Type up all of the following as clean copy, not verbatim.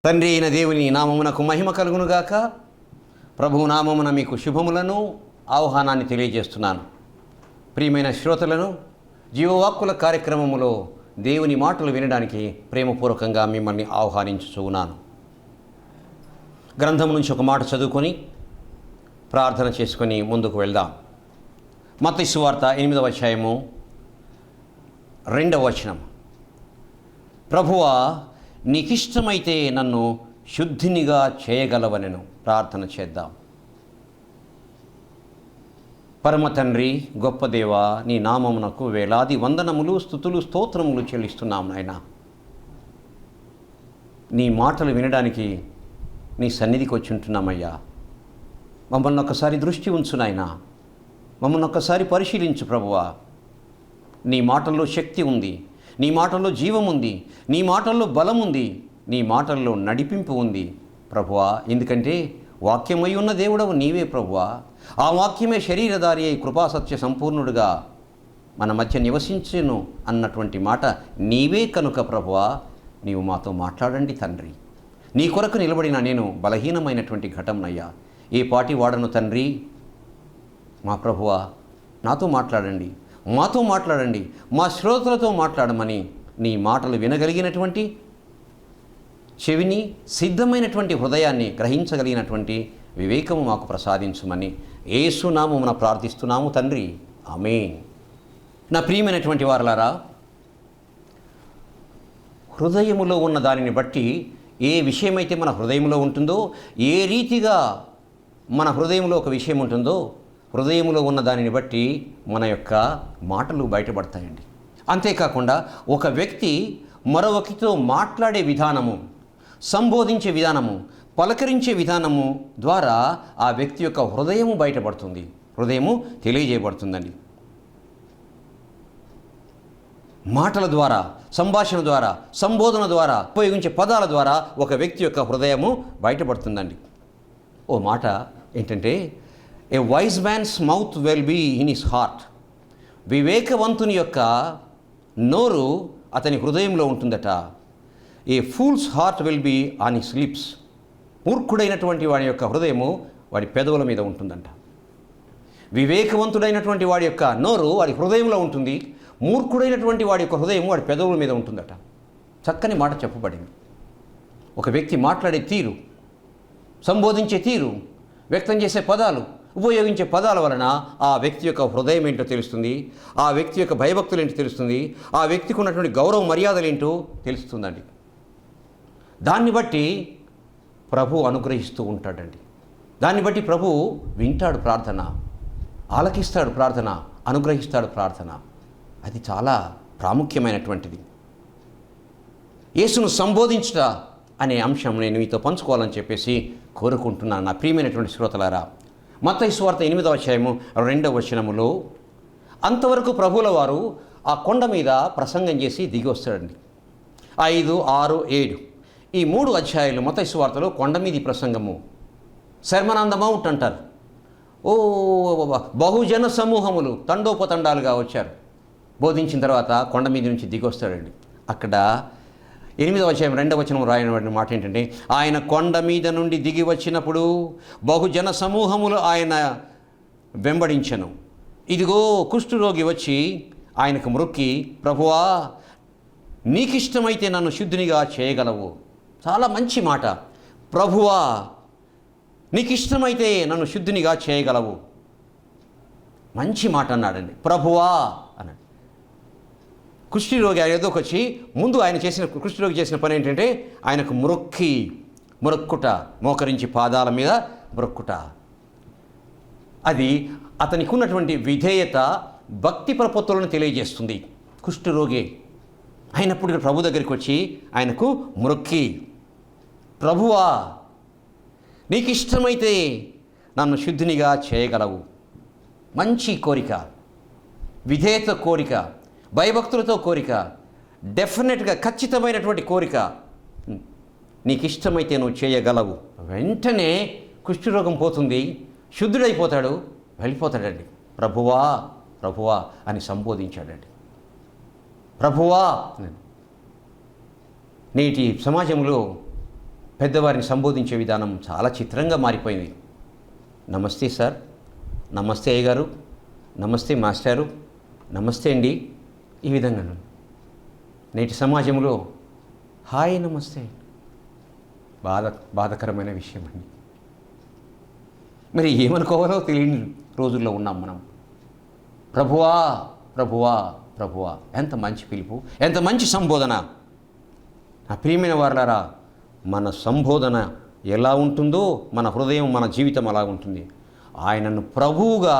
తండ్రి అయిన దేవుని నామమునకు మహిమ కలుగునుగాక. ప్రభువు నామమున మీకు శుభములను ఆహ్వానాన్ని తెలియజేస్తున్నాను. ప్రియమైన శ్రోతలను జీవవాక్కుల కార్యక్రమములో దేవుని మాటలు వినడానికి ప్రేమపూర్వకంగా మిమ్మల్ని ఆహ్వానించుచున్నాను. గ్రంథం నుంచి ఒక మాట చదువుకొని ప్రార్థన చేసుకొని ముందుకు వెళ్దాం. మత్తయి సువార్త 8వ అధ్యాయము 2వ వచనం. ప్రభువా, నీకిష్టమైతే నన్ను శుద్ధినిగా చేయగలవనెను. ప్రార్థన చేద్దాం. పరమ తండ్రి, గొప్ప దేవా, నీ నామమునకు వేలాది వందనములు, స్తుతులు, స్తోత్రములు చెల్లిస్తున్నాం నాయనా. నీ మాటలు వినడానికి నీ సన్నిధికి వచ్చి ఉంటున్నామయ్యా. మమ్మల్ని ఒక్కసారి దృష్టి ఉంచు నాయనా. మమ్మల్ని ఒక్కసారి పరిశీలించు ప్రభువా. నీ మాటల్లో శక్తి ఉంది, నీ మాటల్లో జీవం ఉంది, నీ మాటల్లో బలం ఉంది, నీ మాటల్లో నడిపింపు ఉంది ప్రభువా. ఎందుకంటే వాక్యమై ఉన్న దేవుడవు నీవే ప్రభువా. ఆ వాక్యమే శరీరధారి అయి కృపాసత్య సంపూర్ణుడుగా మన మధ్య నివసించును అన్నటువంటి మాట నీవే కనుక ప్రభువా, నీవు మాతో మాట్లాడండి తండ్రి. నీ కొరకు నిలబడిన నేను బలహీనమైనటువంటి ఘటంనయ్యా. ఏ పాటి వాడను తండ్రి. మా ప్రభువా, నాతో మాట్లాడండి, మాతో మాట్లాడండి, మా శ్రోతలతో మాట్లాడమని నీ మాటలు వినగలిగినటువంటి చెవిని, సిద్ధమైనటువంటి హృదయాన్ని గ్రహించగలిగినటువంటి వివేకము మాకు ప్రసాదించుమని యేసు నామమున ప్రార్థిస్తున్నాము తండ్రి. ఆమేన్. నా ప్రియమైనటువంటి వారలారా, హృదయములో ఉన్న దానిని బట్టి ఏ విషయమైతే మన హృదయంలో ఉంటుందో, ఏ రీతిగా మన హృదయంలో ఒక విషయం ఉంటుందో, హృదయంలో ఉన్న దానిని బట్టి మన యొక్క మాటలు బయటపడతాయండి. అంతేకాకుండా ఒక వ్యక్తి మరొకరితో మాట్లాడే విధానము, సంబోధించే విధానము, పలకరించే విధానము ద్వారా ఆ వ్యక్తి యొక్క హృదయము బయటపడుతుంది, హృదయము తెలియజేయబడుతుందండి. మాటల ద్వారా, సంభాషణ ద్వారా, సంబోధన ద్వారా, ఉపయోగించే పదాల ద్వారా ఒక వ్యక్తి యొక్క హృదయము బయటపడుతుందండి. ఓ మాట ఏంటంటే, a wise man's mouth will be in his heart. వివేకవంతుని యొక్క నోరు అతని హృదయంలో ఉంటుందట. A fool's heart will be on his lips. మూర్ఖుడైనటువంటి వాడి యొక్క హృదయము వాడి పెదవుల మీద ఉంటుందంట. వివేకవంతుడైనటువంటి వాడి యొక్క నోరు వాడి హృదయంలో ఉంటుంది, మూర్ఖుడైనటువంటి వాడి యొక్క హృదయం వాడి పెదవుల మీద ఉంటుందట. చక్కని మాట చెప్పబడింది. ఒక వ్యక్తి మాట్లాడే తీరు, సంబోధించే తీరు, వ్యక్తం చేసే పదాలు, ఉపయోగించే పదాల వలన ఆ వ్యక్తి యొక్క హృదయం ఏంటో తెలుస్తుంది, ఆ వ్యక్తి యొక్క భయభక్తులు ఏంటో తెలుస్తుంది, ఆ వ్యక్తికి ఉన్నటువంటి గౌరవ మర్యాదలు ఏంటో తెలుస్తుందండి. దాన్ని బట్టి ప్రభు అనుగ్రహిస్తూ ఉంటాడండి. దాన్ని బట్టి ప్రభు వింటాడు ప్రార్థన, ఆలకిస్తాడు ప్రార్థన, అనుగ్రహిస్తాడు ప్రార్థన. అది చాలా ప్రాముఖ్యమైనటువంటిది. యేసును సంబోధించుట అనే అంశం నేను మీతో పంచుకోవాలని చెప్పేసి కోరుకుంటున్నాను. నా ప్రియమైనటువంటి శ్రోతలారా, మత్తయి సువార్త 8వ అధ్యాయము 2వ వచనములో, అంతవరకు ప్రభువుల వారు ఆ కొండ మీద ప్రసంగం చేసి దిగి వస్తాడండి. 5, 6, 7 ఈ 3 అధ్యాయాలు మత్తయి సువార్తలో కొండ మీది ప్రసంగము, సెర్మన్ ఆన్ ద మౌంట్ అంటారు. బహుజన సమూహములు తండోపతండాలుగా వచ్చారు. బోధించిన తర్వాత కొండ మీద నుంచి దిగి వస్తాడండి. అక్కడ 8వ అధ్యాయం 2వ వచనం రాయబడిన మాట ఏంటంటే, ఆయన కొండ మీద నుండి దిగి వచ్చినప్పుడు బహుజన సమూహములు ఆయన వెంబడించెను. ఇదిగో కుష్ఠరోగి వచ్చి ఆయనకు మ్రొక్కి, ప్రభువా, నీకిష్టమైతే నన్ను శుద్ధినిగా చేయగలవు. చాలా మంచి మాట. ప్రభువా, నీకిష్టమైతే నన్ను శుద్ధినిగా చేయగలవు. మంచి మాట అన్నాడండి. ప్రభువా అన్నాడు. కుష్ఠరోగి ఆయన ఎదురుకు వచ్చి, ముందు ఆయన చేసిన కుష్ఠరోగి చేసిన పని ఏంటంటే, ఆయనకు మొరక్కుట, మోకరించి పాదాల మీద మొరక్కుట. అది అతనికి ఉన్నటువంటి విధేయత, భక్తి ప్రపత్తులను తెలియజేస్తుంది. కుష్ఠరోగి అయినప్పుడు ప్రభు దగ్గరికి వచ్చి ఆయనకు మొరక్కి, ప్రభువా, నీకు ఇష్టమైతే నన్ను శుద్ధినిగా చేయగలవు. మంచి కోరిక, విధేయత కోరిక, భయభక్తులతో కోరిక, డెఫినెట్గా ఖచ్చితమైనటువంటి కోరిక. నీకు ఇష్టమైతే నువ్వు చేయగలవు. వెంటనే కుష్ఠరోగం పోతుంది, శుద్ధుడైపోతాడు, వెళ్ళిపోతాడండి. ప్రభువా, ప్రభువా అని సంబోధించాడండి. ప్రభువా. నేటి సమాజంలో పెద్దవారిని సంబోధించే విధానం చాలా చిత్రంగా మారిపోయింది. నమస్తే సార్, నమస్తే అయ్యగారు, నమస్తే మాస్టారు, నమస్తే అండి, ఈ విధంగా. నేటి సమాజంలో హాయ్ నమస్తే బాధకరమైన విషయం అండి. మరి ఏమనుకోవాలో తెలియని రోజుల్లో ఉన్నాం మనం. ప్రభువా ప్రభువా ప్రభువా, ఎంత మంచి పిలుపు, ఎంత మంచి సంబోధన. నా ప్రియమైన వారలారా, మన సంబోధన ఎలా ఉంటుందో మన హృదయం, మన జీవితం అలా ఉంటుంది. ఆయనను ప్రభువుగా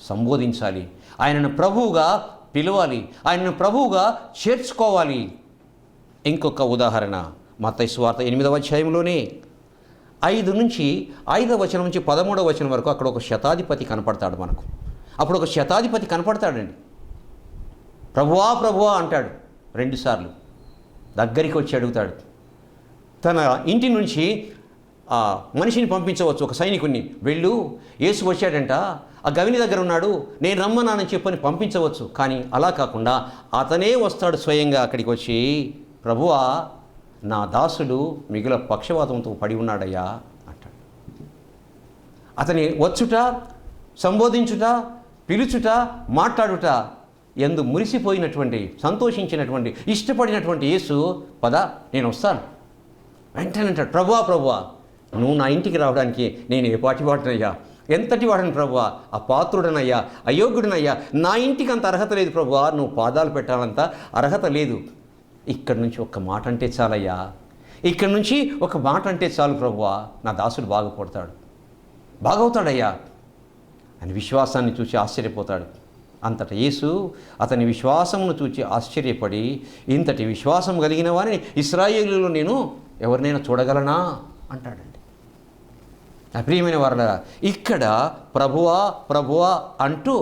సంబోధించాలి, ఆయనను ప్రభువుగా పిలవాలి, ఆయనను ప్రభువుగా చేర్చుకోవాలి. ఇంకొక ఉదాహరణ మత్తయి సువార్త 8వ అధ్యాయంలోనే 5 నుంచి 5వ వచనం నుంచి 13వ వచనం వరకు అక్కడ ఒక శతాధిపతి కనపడతాడు మనకు. అప్పుడు ఒక శతాధిపతి కనపడతాడండి. ప్రభువా ప్రభువా అంటాడు 2 సార్లు. దగ్గరికి వచ్చి అడుగుతాడు. తన ఇంటి నుంచి మనిషిని పంపించవచ్చు, ఒక సైనికుడిని, వెళ్ళు యేసు వచ్చాడంట, ఆ గవిని దగ్గర ఉన్నాడు, నేను రమ్మన్నానని చెప్పని పంపించవచ్చు. కానీ అలా కాకుండా అతనే వస్తాడు స్వయంగా అక్కడికి వచ్చి, ప్రభువా నా దాసుడు మిగుల పక్షవాతంతో పడి ఉన్నాడయ్యా అంటాడు. అతని వచ్చుట, సంబోధించుట, పిలుచుట, మాట్లాడుట ఎందు మురిసిపోయినటువంటి, సంతోషించినటువంటి, ఇష్టపడినటువంటి యేసు, పద నేను వస్తాను వెంటనే అంటాడు, ప్రభువా ప్రభువా నువ్వు నా ఇంటికి రావడానికి నేను ఏ పాటి వాడినయ్యా, ఎంతటి వాడని ప్రభువా, అపాత్రుడనయ్యా, అయోగ్యుడనయ్యా, నా ఇంటికి అంత అర్హత లేదు ప్రభువా, నువ్వు పాదాలు పెట్టాలంత అర్హత లేదు. ఇక్కడి నుంచి ఒక్క మాట అంటే చాలయ్యా, ఇక్కడి నుంచి ఒక మాట అంటే చాలు ప్రభువా, నా దాసుడు బాగుపడతాడు, బాగవుతాడయ్యా అని విశ్వాసాన్ని చూసి ఆశ్చర్యపోతాడు. అంతటా యేసు అతని విశ్వాసమును చూచి ఆశ్చర్యపడి, ఇంతటి విశ్వాసం కలిగిన వారిని ఇశ్రాయేలులో నేను ఎవరినైనా చూడగలనా అంటాడండి. నా ప్రియమైన వారలారా, ఇక్కడ ప్రభువా ప్రభువా అంటూ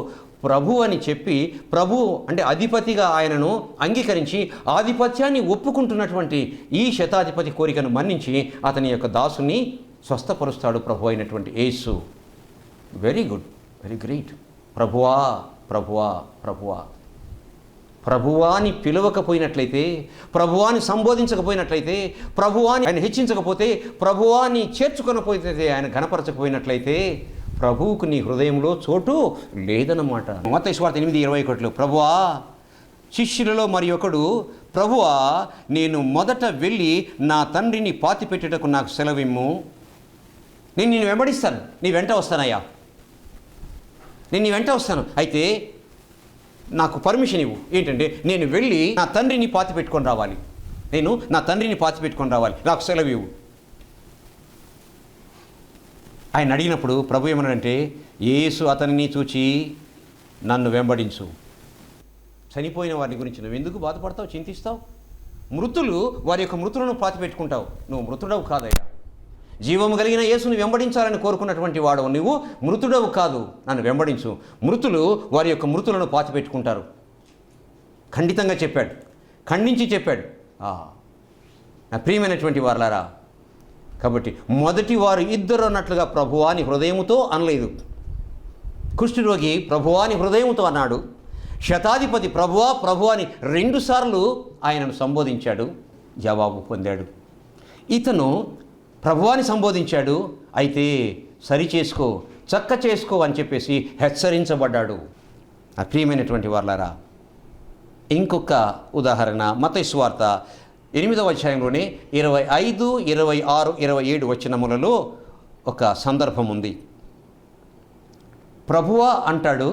ప్రభు అని చెప్పి, ప్రభు అంటే అధిపతిగా ఆయనను అంగీకరించి ఆధిపత్యాన్ని ఒప్పుకుంటున్నటువంటి ఈ శతాధిపతి కోరికను మన్నించి అతని యొక్క దాసుని స్వస్థపరుస్తాడు ప్రభు అయినటువంటి Yesu. Very good, very great. ప్రభువా ప్రభువా ప్రభువా, ప్రభువాని పిలవకపోయినట్లయితే, ప్రభువాని సంబోధించకపోయినట్లయితే, ప్రభువాని ఆయన హెచ్చించకపోతే, ప్రభువాని చేర్చుకొనకపోతే, ఆయన ఘనపరచకపోయినట్లయితే ప్రభువుకు నీ హృదయంలో చోటు లేదన్నమాట. మత్తయి సువార్త 8:21, ప్రభువా శిష్యులలో మరి ఒకడు, ప్రభువా నేను మొదట వెళ్ళి నా తండ్రిని పాతిపెట్టుటకు నాకు సెలవిమ్ము, నేను నిన్ను వెంబడిస్తాను, నీ వెంట వస్తానయ్యా, నేను నీ వెంట వస్తాను, అయితే నాకు పర్మిషన్ ఇవ్వు. ఏంటంటే నేను వెళ్ళి నా తండ్రిని పాతి పెట్టుకొని రావాలి, నేను నా తండ్రిని పాతి పెట్టుకొని రావాలి, నాకు సెలవు ఇవ్వు. ఆయన అడిగినప్పుడు ప్రభు ఏమన్నాడంటే, యేసు అతనిని చూచి నన్ను వెంబడించు. చనిపోయిన వారి గురించి నువ్వు ఎందుకు బాధపడతావు, చింతిస్తావు? మృతులు వారి యొక్క మృతులను పాతి పెట్టుకుంటావు, నువ్వు మృతుడవు కాదయ్యా. జీవము కలిగిన యేసును వెంబడించాలని కోరుకున్నటువంటి వాడవు నువ్వు, మృతుడవు కాదు, నన్ను వెంబడించు. మృతులు వారి యొక్క మృతులను పాతి పెట్టుకుంటారు. ఖండితంగా చెప్పాడు, ఖండించి చెప్పాడు. నా ప్రియమైనటువంటి వారలారా, కాబట్టి మొదటి వారు ఇద్దరు అన్నట్లుగా ప్రభువాని హృదయముతో అనలేదు. కుష్ఠరోగి ప్రభువాని హృదయముతో అన్నాడు. శతాధిపతి ప్రభువా ప్రభువాని 2 సార్లు ఆయనను సంబోధించాడు, జవాబు పొందాడు. ఇతను ప్రభువాని సంబోధించాడు, అయితే సరి చేసుకో, చక్క చేసుకో అని చెప్పేసి హెచ్చరించబడ్డాడు. ఆ ప్రియమైనటువంటి వారలారా, ఇంకొక ఉదాహరణ మత్తయి సువార్త 8వ అధ్యాయంలోనే 25, 26, 27 వచనములలో ఒక సందర్భం ఉంది. ప్రభువా అంటాడు,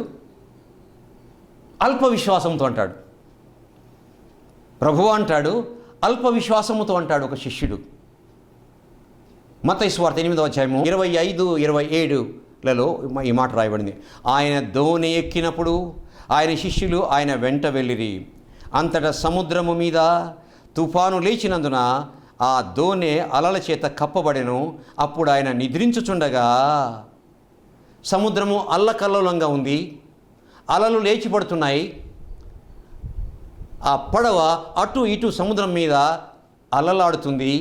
అల్ప విశ్వాసంతో అంటాడు. ప్రభువా అంటాడు, అల్ప విశ్వాసముతో అంటాడు ఒక శిష్యుడు. మత్తయి సువార్త 8వ అధ్యాయము 25, 27లలో ఈ మాట రాయబడింది. ఆయన దోణి ఎక్కినప్పుడు ఆయన శిష్యులు ఆయన వెంట వెళ్ళిరి. అంతటా సముద్రము మీద తుఫాను లేచినందున ఆ దోణె అలల చేత కప్పబడెను. అప్పుడు ఆయన నిద్రించుచుండగా సముద్రము అల్లకల్లోలంగా ఉంది, అలలు లేచి పడుతున్నాయి. ఆ పడవ అటు ఇటు సముద్రం మీద అలలాడుతుంది.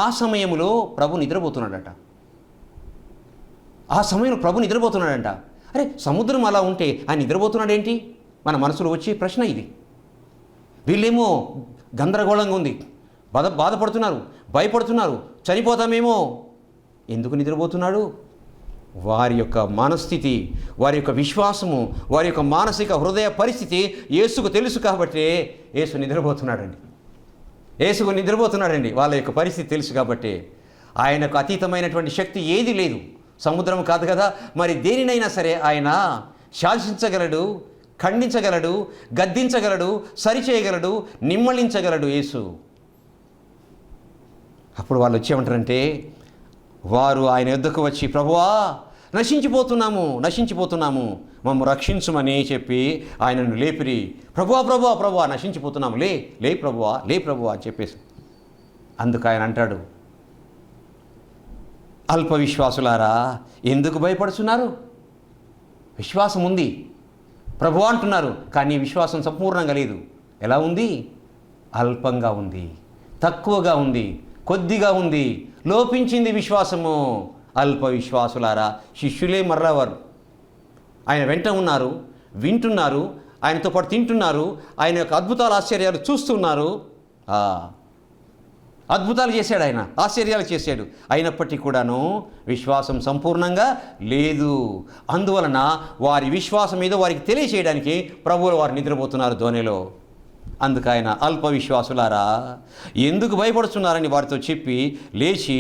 ఆ సమయంలో ప్రభు నిద్రపోతున్నాడట. అరే సముద్రం అలా ఉంటే ఆయన నిద్రపోతున్నాడేంటి? మన మనసులో వచ్చే ప్రశ్న ఇది. వీళ్ళేమో గందరగోళంగా ఉంది, బాధపడుతున్నారు, భయపడుతున్నారు, చనిపోతామేమో. ఎందుకు నిద్రపోతున్నాడు? వారి యొక్క మనస్థితి, వారి యొక్క విశ్వాసము, వారి యొక్క మానసిక హృదయ పరిస్థితి యేసుకు తెలుసు కాబట్టి యేసు నిద్రపోతున్నాడండి. యేసుకు నిద్రపోతున్నాడండి. వాళ్ళ యొక్క పరిస్థితి తెలుసు కాబట్టి. ఆయనకు అతీతమైనటువంటి శక్తి ఏది లేదు. సముద్రం కాదు కదా, మరి దేనినైనా సరే ఆయన శాసించగలడు, ఖండించగలడు, గద్దించగలడు, సరిచేయగలడు, నిమ్మళించగలడు యేసు. అప్పుడు వాళ్ళు వచ్చేమంటారంటే, వారు ఆయన యొద్దకు వచ్చి, ప్రభువా నశించిపోతున్నాము, మమ్ము రక్షించుమని చెప్పి ఆయనను లేపిరి. ప్రభువా నశించిపోతున్నాము, లే ప్రభువా అని చెప్పేసి. అందుకు ఆయన అంటాడు, అల్ప విశ్వాసులారా ఎందుకు భయపడుతున్నారు? విశ్వాసం ఉంది, ప్రభువా అంటున్నారు, కానీ విశ్వాసం సంపూర్ణంగా లేదు. ఎలా ఉంది? అల్పంగా ఉంది, తక్కువగా ఉంది, కొద్దిగా ఉంది, లోపించింది విశ్వాసము. అల్ప విశ్వాసులారా. శిష్యులే మరలా వారు ఆయన వెంట ఉన్నారు, వింటున్నారు, ఆయనతో పాటు తింటున్నారు, ఆయన యొక్క అద్భుతాలు ఆశ్చర్యాలు చూస్తున్నారు. అద్భుతాలు చేశాడు ఆయన, ఆశ్చర్యాలు చేశాడు. అయినప్పటికీ కూడాను విశ్వాసం సంపూర్ణంగా లేదు. అందువలన వారి విశ్వాసం మీద వారికి తెలియచేయడానికి ప్రభువులు వారు నిద్రపోతున్నారు ధోనిలో. అందుకు ఆయన అల్ప విశ్వాసులారా ఎందుకు భయపడుతున్నారని వారితో చెప్పి లేచి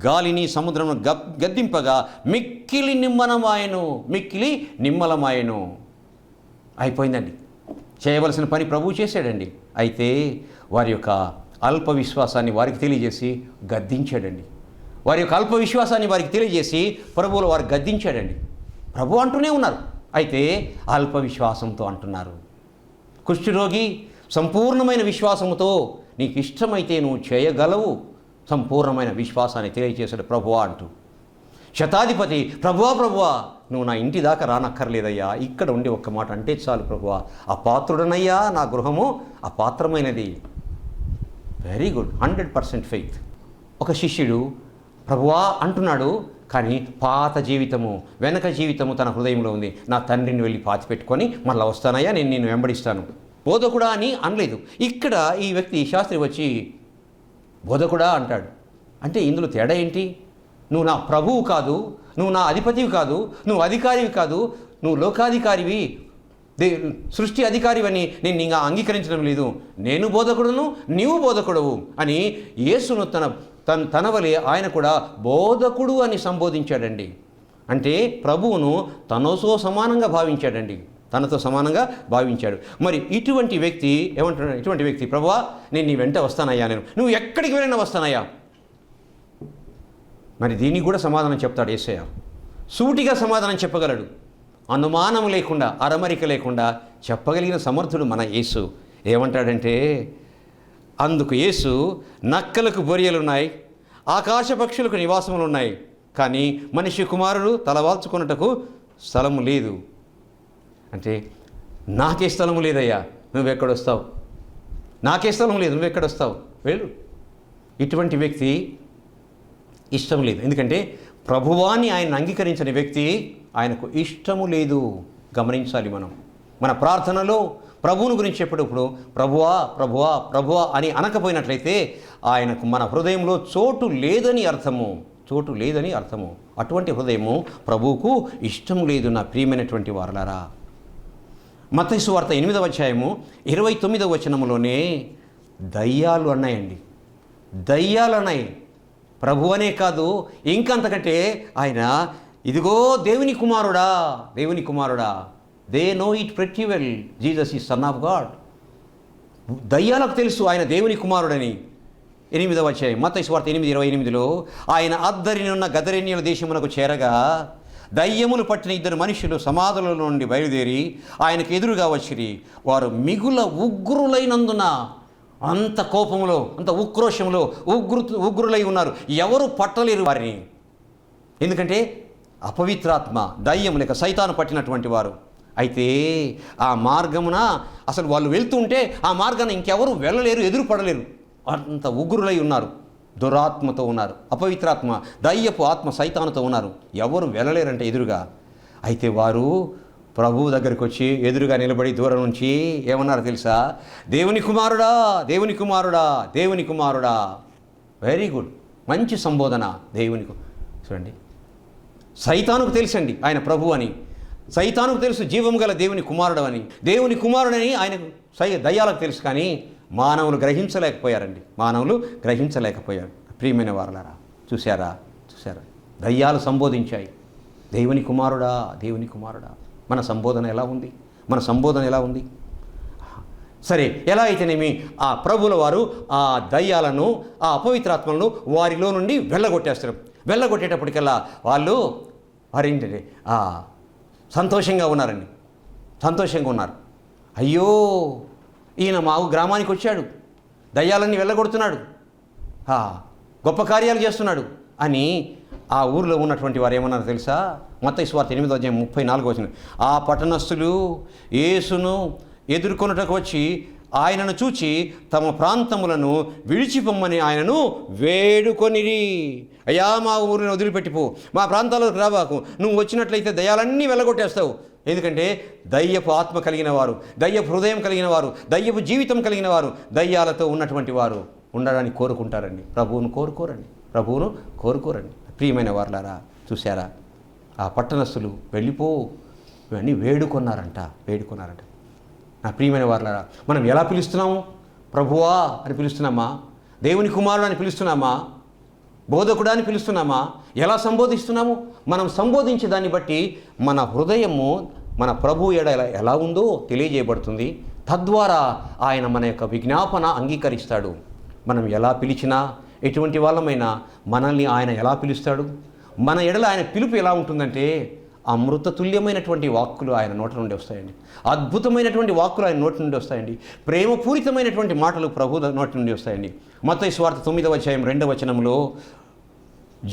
గాలిని సముద్రమును గద్దింపగా మిక్కిలి నిమ్మలమాయను. అయిపోయిందండి. చేయవలసిన పని ప్రభువు చేశాడండి. అయితే వారి యొక్క అల్ప విశ్వాసాన్ని వారికి తెలియజేసి గద్దించాడండి. వారి యొక్క అల్ప విశ్వాసాన్ని వారికి తెలియజేసి ప్రభువులు వారు గద్దించాడండి. ప్రభు అంటూనే ఉన్నారు, అయితే అల్ప విశ్వాసంతో అంటున్నారు. కుష్ఠరోగి సంపూర్ణమైన విశ్వాసముతో నీకు ఇష్టమైతే నువ్వు చేయగలవు, సంపూర్ణమైన విశ్వాసాన్ని తెలియజేశాడు ప్రభువా అంటూ. శతాధిపతి ప్రభువా నువ్వు నా ఇంటి దాకా రానక్కర్లేదయ్యా, ఇక్కడ ఉండి ఒక్క మాట అంటే చాలు ప్రభువా, అపాత్రుడనయ్యా నా గృహము అపాత్రమైనది. Very good, 100% faith. ఒక శిష్యుడు ప్రభువా అంటున్నాడు, కానీ పాత జీవితము, వెనక జీవితము తన హృదయంలో ఉంది. నా తండ్రిని వెళ్ళి పాతి పెట్టుకొని మళ్ళీ వస్తానయ్యా, నేను నిన్ను వెంబడిస్తాను. బోధకుడా అని అనలేదు. ఇక్కడ ఈ వ్యక్తి శాస్త్రి వచ్చి బోధకుడా అంటాడు. అంటే ఇందులో తేడా ఏంటి? నువ్వు నా ప్రభువు కాదు, నువ్వు నా అధిపతివి కాదు, నువ్వు అధికారివి కాదు, నువ్వు లోకాధికారివి, సృష్టి అధికారివని నేను ఇంకా అంగీకరించడం లేదు. నేను బోధకుడును, నీవు బోధకుడవు అని యేసును తన వలె ఆయన కూడా బోధకుడు అని సంబోధించాడండి. అంటే ప్రభువును తనతో సమానంగా భావించాడండి, తనతో సమానంగా భావించాడు. మరి ఇటువంటి వ్యక్తి ఏమంటున్నాడు? ఇటువంటి వ్యక్తి ప్రభువా నేను నీ వెంట వస్తానయ్యా, నువ్వు ఎక్కడికి వెళ్ళినా వస్తానయ్యా. మరి దీనికి కూడా సమాధానం చెప్తాడు యేసయ్య. సూటిగా సమాధానం చెప్పగలడు, అనుమానం లేకుండా, అరమరిక లేకుండా చెప్పగలిగిన సమర్థుడు మన యేసు. ఏమంటాడంటే, అందుకు యేసు నక్కలకు బొరియలున్నాయి, ఆకాశ పక్షులకు నివాసములు ఉన్నాయి, కానీ మనిషి కుమారుడు తలవాల్చుకున్నటకు స్థలము లేదు. అంటే నాకే స్థలము లేదయ్యా, నువ్వెక్కడొస్తావు? నాకే స్థలం లేదు, నువ్వెక్కడొస్తావు? వెళ్ళు. ఇటువంటి వ్యక్తి ఇష్టం లేదు. ఎందుకంటే ప్రభువాన్ని ఆయన అంగీకరించని వ్యక్తి ఆయనకు ఇష్టము లేదు. గమనించాలి. మన ప్రార్థనలో ప్రభువుని గురించి చెప్పేటప్పుడు ప్రభువా అని అనకపోయినట్లయితే ఆయనకు మన హృదయంలో చోటు లేదని అర్థము. అటువంటి హృదయము ప్రభువుకు ఇష్టం లేదు. నా ప్రియమైనటువంటి వారలారా, మత్తయి సువార్త 8వ అధ్యాయము 29వ వచనములోనే దయ్యాలు అన్నాయండి. దయ్యాలు అన్నాయి. ప్రభు అనే కాదు, ఇంకంతకంటే ఆయన ఇదిగో దేవుని కుమారుడా, they know it pretty well, Jesus is son of God. దయ్యాలకు తెలుసు ఆయన దేవుని కుమారుడని. 8వ అధ్యాయం మత్తయి సువార్త 8:28లో ఆయన అద్దరినున్న గదరేన్యుల దేశమునకు చేరగా దయ్యములు పట్టిన 2 మనుషులు సమాధుల నుండి బయలుదేరి ఆయనకు ఎదురుగా వచ్చిరి. వారు మిగుల ఉగ్రులైనందున, అంత కోపంలో, అంత ఉక్రోషంలో ఉగ్రులై ఉన్నారు. ఎవరు పట్టలేరు వారిని. ఎందుకంటే అపవిత్రాత్మ, దయ్యం లేక సైతాను పట్టినటువంటి వారు. అయితే ఆ మార్గమున అసలు వాళ్ళు వెళ్తుంటే ఆ మార్గాన్ని ఇంకెవరు వెళ్ళలేరు, ఎదురుపడలేరు. అంత ఉగ్రులై ఉన్నారు, దురాత్మతో ఉన్నారు, అపవిత్రాత్మ, దయ్యపు ఆత్మ సైతానుతో ఉన్నారు. ఎవరు వెళ్ళలేరంటే ఎదురుగా. అయితే వారు ప్రభువు దగ్గరికి వచ్చి ఎదురుగా నిలబడి దూరం నుంచి ఏమన్నారో తెలుసా? దేవుని కుమారుడా, దేవుని కుమారుడా, దేవుని కుమారుడా. వెరీ గుడ్, మంచి సంబోధన. చూడండి, సైతానుకు తెలుసండి ఆయన ప్రభు అని. సైతానుకు తెలుసు జీవం గల దేవుని కుమారుడు అని. దేవుని కుమారుడని ఆయన దయ్యాలకు తెలుసు, కానీ మానవులు గ్రహించలేకపోయారు. ప్రియమైన వారలారా, చూశారా? దయ్యాలు సంబోధించాయి, దేవుని కుమారుడా, దేవుని కుమారుడా. మన సంబోధన ఎలా ఉంది? సరే, ఎలా అయితేనేమి ఆ ప్రభువుల వారు ఆ దయ్యాలను, ఆ అపవిత్రాత్మలను వారిలో నుండి వెళ్ళగొట్టేస్తారు. వెళ్ళగొట్టేటప్పటికల్లా వారేంటంటే సంతోషంగా ఉన్నారు. అయ్యో, ఈయన మా గ్రామానికి వచ్చాడు, దయ్యాలన్నీ వెళ్ళగొడుతున్నాడు, గొప్ప కార్యాలు చేస్తున్నాడు అని ఆ ఊరిలో ఉన్నటువంటి వారు ఏమన్నారో తెలుసా? మత్తయి సువార్త 8:34 ఆ పట్టణస్థులు యేసును ఎదుర్కొనుటకు వచ్చి ఆయనను చూచి తమ ప్రాంతములను విడిచిపోమ్మని ఆయనను వేడుకొనిరి. అయ్యా, మా ఊరిని వదిలిపెట్టిపో, మా ప్రాంతాలకు రాబాకు, నువ్వు వచ్చినట్లయితే దయ్యాలన్నీ వెళ్ళగొట్టేస్తావు. ఎందుకంటే దయ్యపు ఆత్మ కలిగిన వారు, దయ్యపు హృదయం కలిగిన వారు, దయ్యపు జీవితం కలిగిన వారు, దయ్యాలతో ఉన్నటువంటి వారు ఉండడానికి కోరుకుంటారండి, ప్రభువును కోరుకోరండి. ప్రియమైన వారలారా, చూశారా? ఆ పట్టణస్థులు వెళ్ళిపో ఇవన్నీ వేడుకున్నారంట. నా ప్రియమైన వారలారా, మనం ఎలా పిలుస్తున్నాము? ప్రభువా అని పిలుస్తున్నామా? దేవుని కుమారుడు అని పిలుస్తున్నామా? బోధకుడా అని పిలుస్తున్నామా? ఎలా సంబోధిస్తున్నాము? మనం సంబోధించే దాన్ని బట్టి మన హృదయము మన ప్రభు ఎడ ఎలా ఉందో తెలియజేయబడుతుంది. తద్వారా ఆయన మన యొక్క విజ్ఞాపన అంగీకరిస్తాడు. మనం ఎలా పిలిచినా, ఎటువంటి వాళ్ళమైనా మనల్ని ఆయన ఎలా పిలుస్తాడు? మన ఎడల ఆయన పిలుపు ఎలా ఉంటుందంటే అమృత తుల్యమైనటువంటి వాక్కులు ఆయన నోట నుండి వస్తాయండి. అద్భుతమైనటువంటి వాక్కులు ఆయన నోటి నుండి వస్తాయండి. ప్రేమపూరితమైనటువంటి మాటలు ప్రభు నోటి నుండి వస్తాయండి. మత్తయి సువార్త 9:2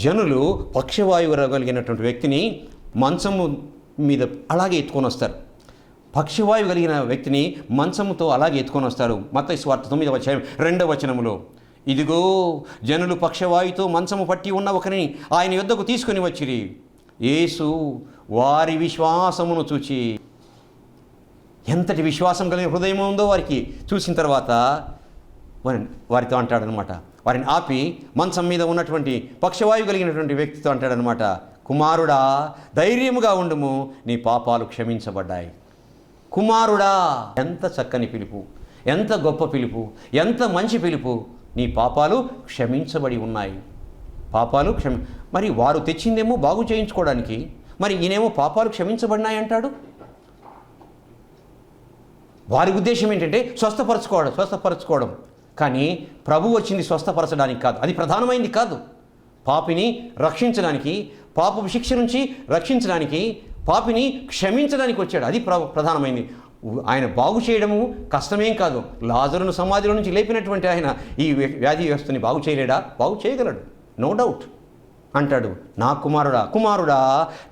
జనులు పక్షవాయువు కలిగినటువంటి వ్యక్తిని మంచము మీద అలాగే ఎత్తుకొని వస్తారు. పక్షవాయువు కలిగిన వ్యక్తిని మంచముతో అలాగే ఎత్తుకొని వస్తారు. మత్తయి సువార్త 9:2 ఇదిగో జనులు పక్షవాయుతో మంచము పట్టి ఉన్న ఒకరిని ఆయన యొద్దకు తీసుకొని వచ్చిరి. యేసు వారి విశ్వాసమును చూచి, ఎంతటి విశ్వాసం కలిగిన హృదయం ఉందో వారికి చూసిన తర్వాత వారితో అంటాడనమాట, వారిని ఆపి మంచం మీద ఉన్నటువంటి పక్షవాయువు కలిగినటువంటి వ్యక్తితో అంటాడనమాట, కుమారుడా ధైర్యముగా ఉండుము, నీ పాపాలు క్షమించబడ్డాయి. కుమారుడా, ఎంత చక్కని పిలుపు, ఎంత గొప్ప పిలుపు, ఎంత మంచి పిలుపు. నీ పాపాలు క్షమించబడి ఉన్నాయి. మరి వారు తెచ్చిందేమో బాగు చేయించుకోవడానికి, మరి ఈయనేమో పాపాలు క్షమించబడినాయి అంటాడు. వారి ఉద్దేశం ఏంటంటే స్వస్థపరచుకోవడం. కానీ ప్రభు వచ్చింది స్వస్థపరచడానికి కాదు, అది ప్రధానమైంది కాదు. పాపిని రక్షించడానికి, పాపపు శిక్ష నుంచి రక్షించడానికి, పాపిని క్షమించడానికి వచ్చాడు. అది ప్రధానమైంది. ఆయన బాగు చేయడము కష్టమేం కాదు. లాజరును సమాధిలో నుంచి లేపినటువంటి ఆయన ఈ వ్యాధి వ్యవస్థని బాగు చేయలేడా? బాగు చేయగలడు, నో డౌట్. అంటాడు, నా కుమారుడా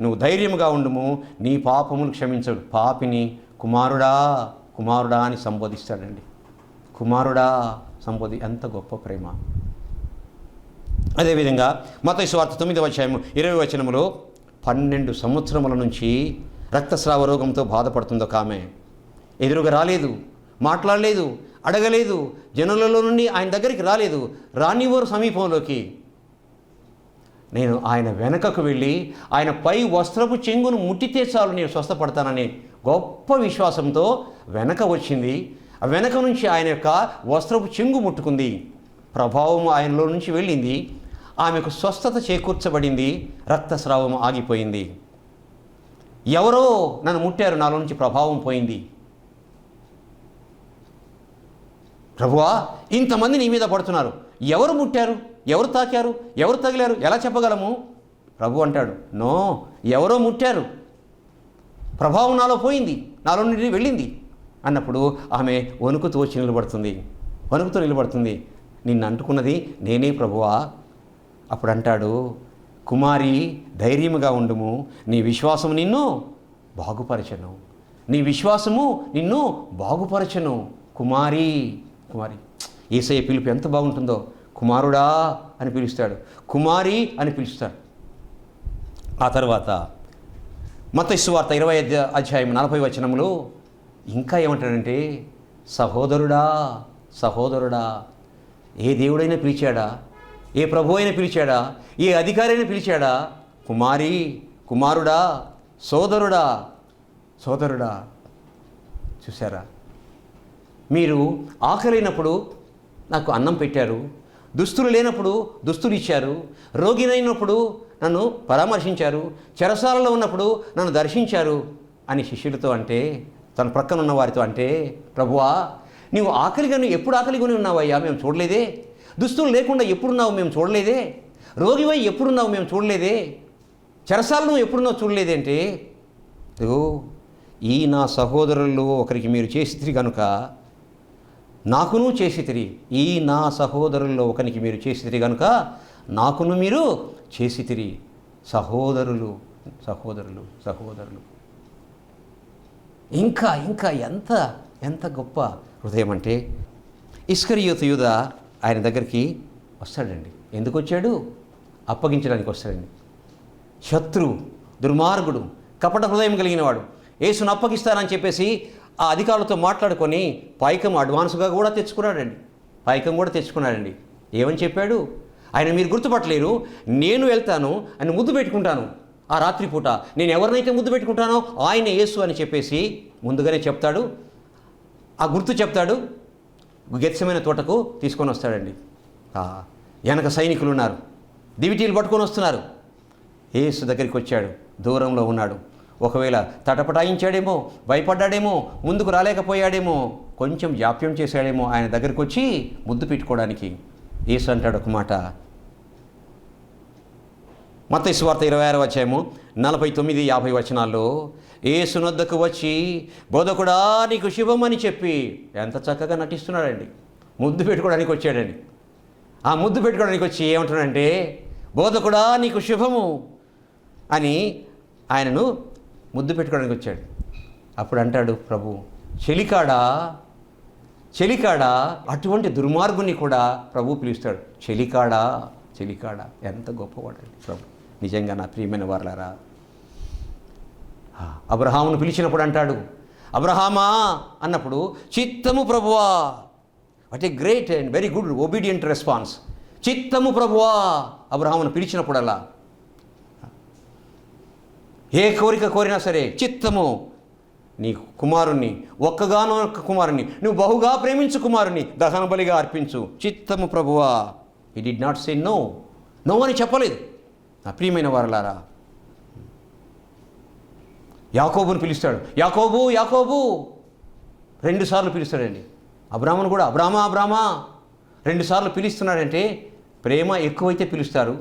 నువ్వు ధైర్యముగా ఉండుము, నీ పాపములు క్షమించడు. పాపిని కుమారుడా అని సంబోధిస్తాడండి. కుమారుడా ఎంత గొప్ప ప్రేమ. అదేవిధంగా మత్తయి సువార్త 9:20 12 సంవత్సరముల నుంచి రక్తస్రావ రోగంతో బాధపడుతుంది ఒక ఆమె. ఎదురుగా రాలేదు, మాట్లాడలేదు, అడగలేదు, జనులలో నుండి ఆయన దగ్గరికి రాలేదు. రానివారు సమీపంలోకి. నేను ఆయన వెనకకు వెళ్ళి ఆయన పై వస్త్రపు చెంగును ముట్టితే చాలు నేను స్వస్థపడతానని గొప్ప విశ్వాసంతో వెనక వచ్చింది. ఆ వెనక నుంచి ఆయన యొక్క వస్త్రపు చెంగు ముట్టుకుంది. ప్రభావం ఆయనలో నుంచి వెళ్ళింది. ఆమెకు స్వస్థత చేకూర్చబడింది. రక్తస్రావం ఆగిపోయింది. ఎవరో నన్ను ముట్టారు, నాలో నుంచి ప్రభావం పోయింది. ప్రభువా, ఇంతమంది నీ మీద పడుతున్నారు, ఎవరు ముట్టారు, ఎవరు తాకారు, ఎవరు తగిలారు, ఎలా చెప్పగలము? ప్రభు అంటాడు, నో, ఎవరో ముట్టారు, ప్రభావం నాలో పోయింది, నాలో నుండి వెళ్ళింది అన్నప్పుడు ఆమె వణుకుతూ వచ్చి నిలబడుతుంది. నిన్ను అంటుకున్నది నేనే ప్రభువా. అప్పుడు అంటాడు, కుమారి ధైర్యముగా ఉండుము, నీ విశ్వాసము నిన్ను బాగుపరచను. కుమారి యేసయ్య పిలుపు ఎంత బాగుంటుందో. కుమారుడా అని పిలుస్తాడు, కుమారి అని పిలుస్తాడు. ఆ తర్వాత మత్తయి సువార్త 20వ అధ్యాయం 40వ వచనంలో ఇంకా ఏమంటాడంటే, సహోదరుడా సహోదరుడా, ఏ దేవుడైనా పిలిచాడా, ఏ ప్రభు అయినా పిలిచాడా, ఏ అధికారి అయినా పిలిచాడా, కుమారి కుమారుడా, సోదరుడా సోదరుడా. చూసారా, మీరు ఆకలినప్పుడు నాకు అన్నం పెట్టారు, దుస్తులు లేనప్పుడు దుస్తులు ఇచ్చారు, రోగినైనప్పుడు నన్ను పరామర్శించారు, చెరసాలలో ఉన్నప్పుడు నన్ను దర్శించారు అని శిష్యులతో అంటే, తన ప్రక్కన ఉన్న వారితో అంటే, ప్రభువా నీవు నువ్వు ఎప్పుడు ఆకలిగానే ఉన్నావయ్యా మేము చూడలేదే, దుస్తులు లేకుండా ఎప్పుడున్నావు మేము చూడలేదే, రోగివై ఎప్పుడున్నావు మేము చూడలేదే, చెరసాలను ఎప్పుడున్నావు చూడలేదేంటే, ఈ నా సహోదరుల్లో ఒకరికి మీరు చేసితిరి కనుక నాకును చేసితిరి, ఈ నా సహోదరుల్లో ఒకరికి మీరు చేసితిరి కనుక నాకును మీరు చేసితిరి. సహోదరులు సహోదరులు సహోదరులు. ఇంకా ఇంకా ఎంత ఎంత గొప్ప హృదయం అంటే, ఇస్కరియోతు యూదా ఆయన దగ్గరికి వస్తాడండి. ఎందుకు వచ్చాడు? అప్పగించడానికి వస్తాడండి. శత్రువు, దుర్మార్గుడు, కపట హృదయం కలిగినవాడు యేసును అప్పగిస్తానని చెప్పేసి ఆ అధికారులతో మాట్లాడుకొని పైకం అడ్వాన్స్గా కూడా తెచ్చుకున్నాడండి. ఏమని చెప్పాడు? ఆయన మీరు గుర్తుపట్టలేరు, నేను వెళ్తాను అని ముద్దు పెట్టుకుంటాను ఆ రాత్రిపూట, నేను ఎవరినైతే ముద్దు పెట్టుకుంటానో ఆయన యేసు అని చెప్పేసి ముందుగానే చెప్తాడు. ఆ గుర్తు చెప్తాడు. గెత్సెమనే తోటకు తీసుకొని వస్తాడండి. వెనక సైనికులు ఉన్నారు, దివిటీలు పట్టుకొని వస్తున్నారు. యేసు దగ్గరికి వచ్చాడు, దూరంలో ఉన్నాడు. ఒకవేళ తటపటాయించాడేమో, భయపడ్డాడేమో, ముందుకు రాలేకపోయాడేమో, కొంచెం జాప్యం చేశాడేమో ఆయన దగ్గరికి వచ్చి ముద్దు పెట్టుకోవడానికి. యేసు అంటాడు ఒక మాట, మత్తయి సువార్త 26వ అధ్యాయము 49-50 వచనాల్లో, యేసునొద్దకు వచ్చి బోధకుడా నీకు శుభమని చెప్పి, ఎంత చక్కగా నటిస్తున్నాడండి. ముద్దు పెట్టుకోవడానికి వచ్చాడండి. ఆ ముద్దు పెట్టుకోవడానికి వచ్చి ఏమంటున్నాడంటే, బోధకుడా నీకు శుభము అని ఆయనను ముద్దు పెట్టుకోవడానికి వచ్చాడు. అప్పుడు అంటాడు ప్రభు, చెలికాడా చెలికాడా, అటువంటి దుర్మార్గుని కూడా ప్రభు పిలుస్తాడు. చెలికాడా చెలికాడా, ఎంత గొప్పవాడండి ప్రభు. నిజంగా నా ప్రియమైన వారలారా, అబ్రహామును పిలిచినప్పుడు అంటాడు, అబ్రహామా అన్నప్పుడు చిత్తము ప్రభువా. What a great and very good obedient response. చిత్తము ప్రభువా అబ్రహామును పిలిచినప్పుడల్లా, ఏ కోరిక కోరినా సరే చిత్తము, నీ కుమారుణ్ణి, ఒక్కగానొక్క కుమారుణ్ణి, నువ్వు బహుగా ప్రేమించు కుమారుణ్ణి దహన బలిగా అర్పించు. చిత్తము ప్రభువా. He did not say no, no అని చెప్పలేదు. నా ప్రియమైన వారలారా, యాకోబుని పిలుస్తాడు, యాకోబు యాకోబు 2 సార్లు పిలుస్తాడండి. అబ్రాహామును కూడా అబ్రామా అబ్రామా 2 సార్లు పిలుస్తున్నాడంటే, ప్రేమ ఎక్కువైతే పిలుస్తారు,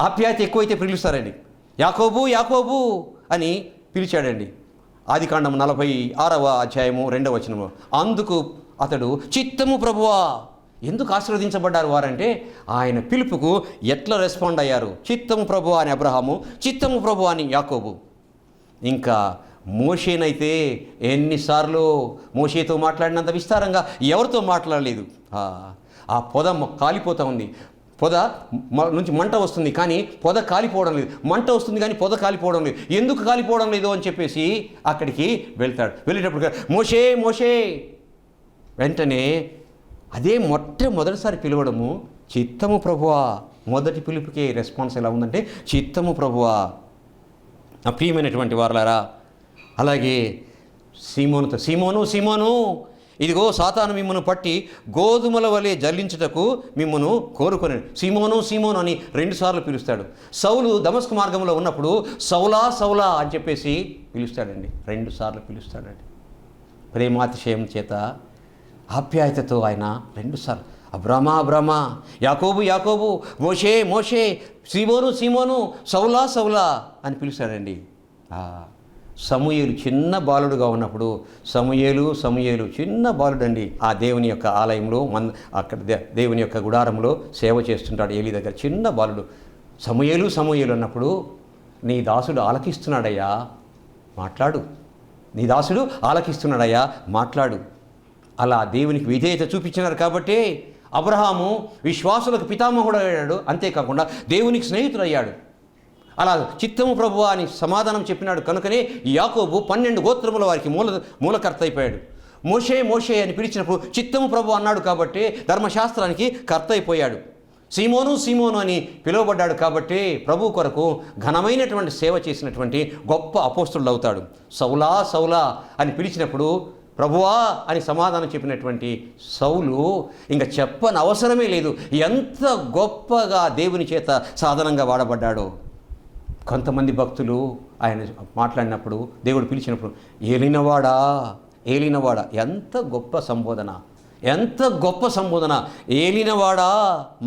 ఆప్యాయత ఎక్కువైతే పిలుస్తారండి. యాకోబు యాకోబు అని పిలిచాడండి. ఆదికాండం 46వ అధ్యాయము 2వ వచనంలో. అందుకు అతడు చిత్తము ప్రభువా. ఎందుకు ఆశీర్వదించబడ్డారు వారంటే, ఆయన పిలుపుకు ఎట్లా రెస్పాండ్ అయ్యారు. చిత్తము ప్రభువా అని అబ్రహాము, చిత్తము ప్రభువా అని యాకోబు. ఇంకా మోషేనైతే ఎన్నిసార్లు మోషేతో మాట్లాడినంత విస్తారంగా ఎవరితో మాట్లాడలేదు. ఆ పొద కాలిపోతూ ఉంది, పొద నుంచి మంట వస్తుంది కానీ పొద కాలిపోవడం లేదు, మంట వస్తుంది కానీ పొద కాలిపోవడం లేదు. ఎందుకు కాలిపోవడం లేదు అని చెప్పేసి అక్కడికి వెళ్తాడు. వెళ్ళేటప్పుడు మోషే మోషే, వెంటనే అదే మొట్టమొదటిసారి పిలవడము చిత్తము ప్రభువా. మొదటి పిలుపుకే రెస్పాన్స్ ఎలా ఉందంటే చిత్తము ప్రభువా. ప్రియమైనటువంటి వారలారా, అలాగే సీమోనుతో, సీమోను సీమోను, ఇదిగో సాతాను మిమ్మను పట్టి గోధుమల వలె జల్లించుటకు మిమ్మను కోరుకొని. సీమోను సీమోను అని 2 సార్లు పిలుస్తాడు. సౌలు దమస్కు మార్గంలో ఉన్నప్పుడు సౌలా సౌలా అని చెప్పేసి పిలుస్తాడండి. 2 సార్లు పిలుస్తాడండి. ప్రేమాతిశయం చేత ఆప్యాయతతో ఆయన 2 సార్లు అబ్రామా అబ్రామా, యాకోబు యాకోబు, మోషే మోషే, సీమోను సీమోను, సౌలా సౌలా అని పిలుస్తాడండి. సమూయేలు చిన్న బాలుడుగా ఉన్నప్పుడు, సమూయేలు చిన్న బాలుడండి. ఆ దేవుని యొక్క ఆలయంలో అక్కడ దేవుని యొక్క గుడారంలో సేవ చేస్తుంటాడు ఏలీ దగ్గర. చిన్న బాలుడు సమూయేలు అన్నప్పుడు, నీ దాసుడు ఆలకిస్తున్నాడయ్యా మాట్లాడు, నీ దాసుడు ఆలకిస్తున్నాడయ్యా మాట్లాడు. అలా దేవునికి విధేయత చూపించినారు కాబట్టి అబ్రహాము విశ్వాసులకు పితామహుడు అయ్యాడు. అంతేకాకుండా దేవునికి స్నేహితుడు అయ్యాడు. అలా చిత్తము ప్రభువా అని సమాధానం చెప్పినాడు కనుకనే యాకోబు 12 గోత్రముల వారికి మూలకర్త అయిపోయాడు. మోషే మోషే అని పిలిచినప్పుడు చిత్తము ప్రభు అన్నాడు కాబట్టి ధర్మశాస్త్రానికి కర్త అయిపోయాడు. సీమోను సీమోను అని పిలువబడ్డాడు కాబట్టి ప్రభు కొరకు ఘనమైనటువంటి సేవ చేసినటువంటి గొప్ప అపోస్తులుడు అవుతాడు. సౌలా సౌలా అని పిలిచినప్పుడు ప్రభువా అని సమాధానం చెప్పినటువంటి సౌలు ఇంకా చెప్పని అవసరమే లేదు, ఎంత గొప్పగా దేవుని చేత సాధనంగా వాడబడ్డాడో. కొంతమంది భక్తులు ఆయన మాట్లాడినప్పుడు, దేవుడు పిలిచినప్పుడు ఏలినవాడా ఏలినవాడా, ఎంత గొప్ప సంబోధన, ఎంత గొప్ప సంబోధన. ఏలినవాడా,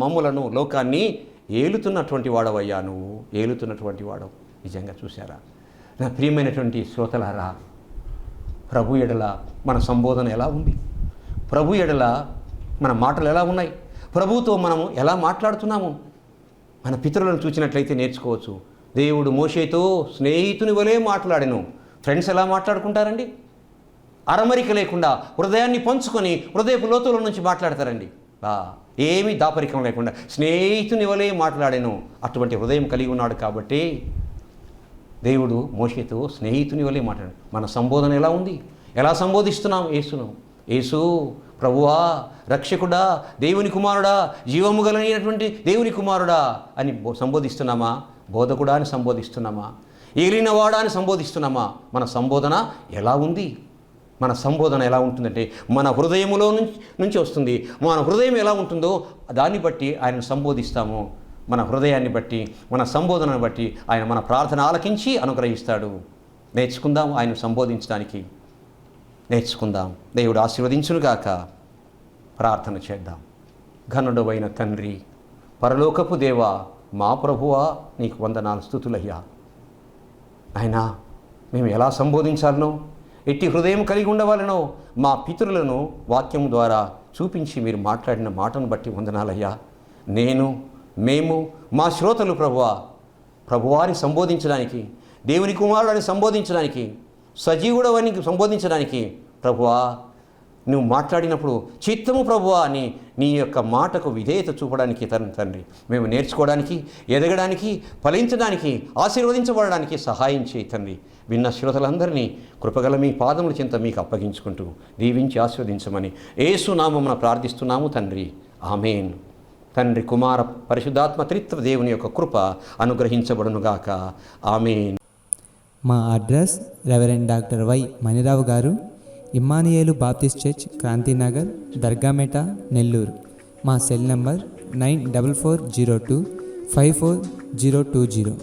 మమ్ములను లోకాన్ని ఏలుతున్నటువంటి వాడవయ్యా, నువ్వు ఏలుతున్నటువంటి వాడవు. నిజంగా చూశారా నా ప్రియమైనటువంటి శ్రోతలారా, ప్రభు ఎడల మన సంబోధన ఎలా ఉంది, ప్రభు ఎడల మన మాటలు ఎలా ఉన్నాయి, ప్రభుతో మనము ఎలా మాట్లాడుతున్నాము. మన పితరులను చూసినట్లయితే నేర్చుకోవచ్చు. దేవుడు మోషేతో స్నేహితుని వలె మాట్లాడెను. ఫ్రెండ్స్ ఎలా మాట్లాడుకుంటారండి? అరమరిక లేకుండా హృదయాన్ని పంచుకొని హృదయపు లోతుల నుంచి మాట్లాడతారండి. ఏమీ దాపరికం లేకుండా స్నేహితుని వలె మాట్లాడెను. అటువంటి హృదయం కలిగి ఉన్నాడు కాబట్టి దేవుడు మోషేతో స్నేహితుని వలె మాట్లాడాడు. మన సంబోధన ఎలా ఉంది, ఎలా సంబోధిస్తున్నాం యేసును? యేసు ప్రభువా, రక్షకుడా, దేవుని కుమారుడా, జీవము గలైనటువంటి దేవుని కుమారుడా అని సంబోధిస్తున్నామా? బోధకుడా అని సంబోధిస్తున్నామా? ఏలినవాడా అని సంబోధిస్తున్నామా? మన సంబోధన ఎలా ఉంది? మన సంబోధన ఎలా ఉంటుందంటే మన హృదయములో నుంచి వస్తుంది. మన హృదయం ఎలా ఉంటుందో దాన్ని బట్టి ఆయనను సంబోధిస్తాము. మన హృదయాన్ని బట్టి, మన సంబోధనను బట్టి ఆయన మన ప్రార్థన ఆలకించి అనుగ్రహిస్తాడు. నేర్చుకుందాం ఆయన సంబోధించడానికి, నేర్చుకుందాం. దేవుడు ఆశీర్వదించునుగాక. ప్రార్థన చేద్దాం. ఘనుడవైన తండ్రి, పరలోకపు దేవా, మా ప్రభువా, నీకు వందనాలు స్తుతులయ్యా. అయినా మేము ఎలా సంబోధించాలనో, ఎట్టి హృదయం కలిగి ఉండవాలనో మా పితరులను వాక్యం ద్వారా చూపించి మీరు మాట్లాడిన మాటను బట్టి వందనాలయ్యా. మేము మా శ్రోతలు ప్రభువాని సంబోధించడానికి, దేవుని కుమారుడిని సంబోధించడానికి, సజీవుడవని సంబోధించడానికి ప్రభువా నువ్వు మాట్లాడినప్పుడు చిత్తము ప్రభువా అని నీ యొక్క మాటకు విధేయత చూపడానికి తండ్రి మేము నేర్చుకోవడానికి, ఎదగడానికి, ఫలించడానికి, ఆశీర్వదించబడడానికి సహాయం చేయి తండ్రి. విన్న శ్రోతలందరినీ కృపగల మీ పాదముల చింత మీకు అప్పగించుకుంటూ దీవించి ఆశీర్వదించమని యేసు నామమున ప్రార్థిస్తున్నాము తండ్రి. ఆమేన్. తండ్రి, కుమార, పరిశుద్ధాత్మ త్రిత్వ దేవుని యొక్క కృప అనుగ్రహించబడునుగాక. ఆమేన్. మా address reverend doctor why Manirao గారు, ఇమ్మానుయేలు బాప్టిస్ట్ చర్చ్, క్రాంతినగర్, దర్గామెట, నెల్లూరు. మా సెల్ నంబర్ 9440254020.